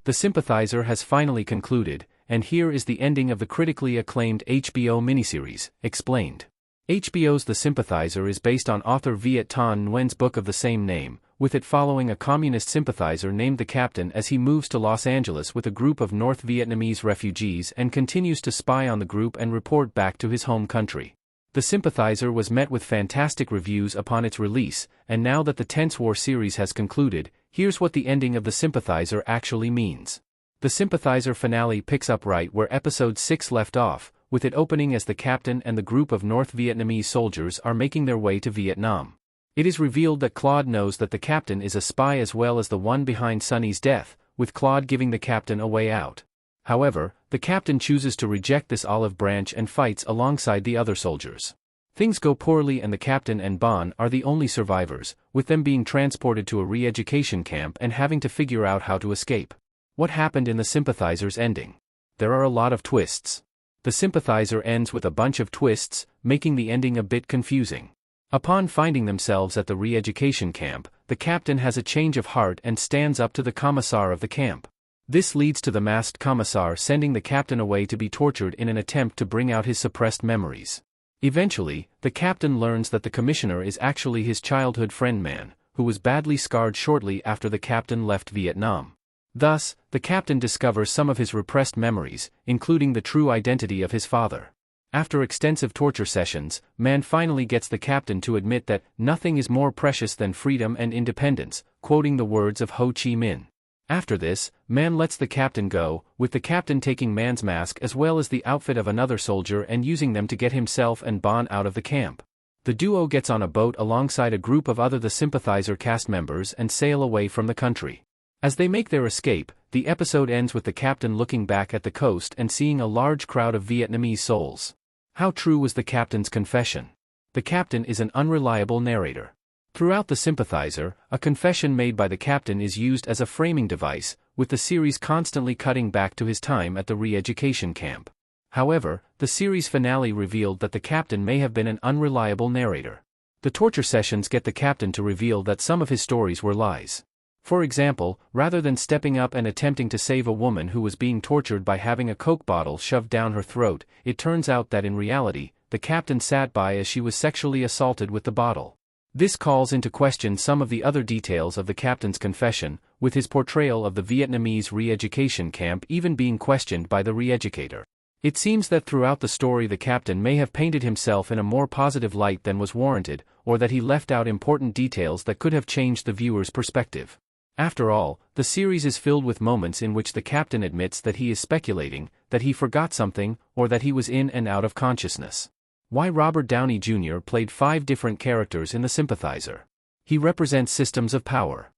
The Sympathizer has finally concluded, and here is the ending of the critically acclaimed HBO miniseries, explained. HBO's The Sympathizer is based on author Viet Thanh Nguyen's book of the same name, with it following a communist sympathizer named the Captain as he moves to Los Angeles with a group of North Vietnamese refugees and continues to spy on the group and report back to his home country. The Sympathizer was met with fantastic reviews upon its release, and now that the Tense War series has concluded, here's what the ending of The Sympathizer actually means. The Sympathizer finale picks up right where Episode 6 left off, with it opening as the Captain and the group of North Vietnamese soldiers are making their way to Vietnam. It is revealed that Claude knows that the Captain is a spy as well as the one behind Sonny's death, with Claude giving the Captain a way out. However, the Captain chooses to reject this olive branch and fights alongside the other soldiers. Things go poorly and the Captain and Bon are the only survivors, with them being transported to a re-education camp and having to figure out how to escape. What happened in the Sympathizer's ending? There are a lot of twists. The Sympathizer ends with a bunch of twists, making the ending a bit confusing. Upon finding themselves at the re-education camp, the Captain has a change of heart and stands up to the commissar of the camp. This leads to the masked commissar sending the Captain away to be tortured in an attempt to bring out his suppressed memories. Eventually, the Captain learns that the commissioner is actually his childhood friend Man, who was badly scarred shortly after the Captain left Vietnam. Thus, the Captain discovers some of his repressed memories, including the true identity of his father. After extensive torture sessions, Man finally gets the Captain to admit that nothing is more precious than freedom and independence, quoting the words of Ho Chi Minh. After this, Man lets the Captain go, with the Captain taking Man's mask as well as the outfit of another soldier and using them to get himself and Bon out of the camp. The duo gets on a boat alongside a group of other The Sympathizer cast members and sail away from the country. As they make their escape, the episode ends with the Captain looking back at the coast and seeing a large crowd of Vietnamese souls. How true was the Captain's confession? The Captain is an unreliable narrator. Throughout The Sympathizer, a confession made by the Captain is used as a framing device, with the series constantly cutting back to his time at the re-education camp. However, the series finale revealed that the Captain may have been an unreliable narrator. The torture sessions get the Captain to reveal that some of his stories were lies. For example, rather than stepping up and attempting to save a woman who was being tortured by having a Coke bottle shoved down her throat, it turns out that in reality, the Captain sat by as she was sexually assaulted with the bottle. This calls into question some of the other details of the Captain's confession, with his portrayal of the Vietnamese re-education camp even being questioned by the re-educator. It seems that throughout the story the Captain may have painted himself in a more positive light than was warranted, or that he left out important details that could have changed the viewer's perspective. After all, the series is filled with moments in which the Captain admits that he is speculating, that he forgot something, or that he was in and out of consciousness. Why Robert Downey Jr. played 5 different characters in The Sympathizer? He represents systems of power.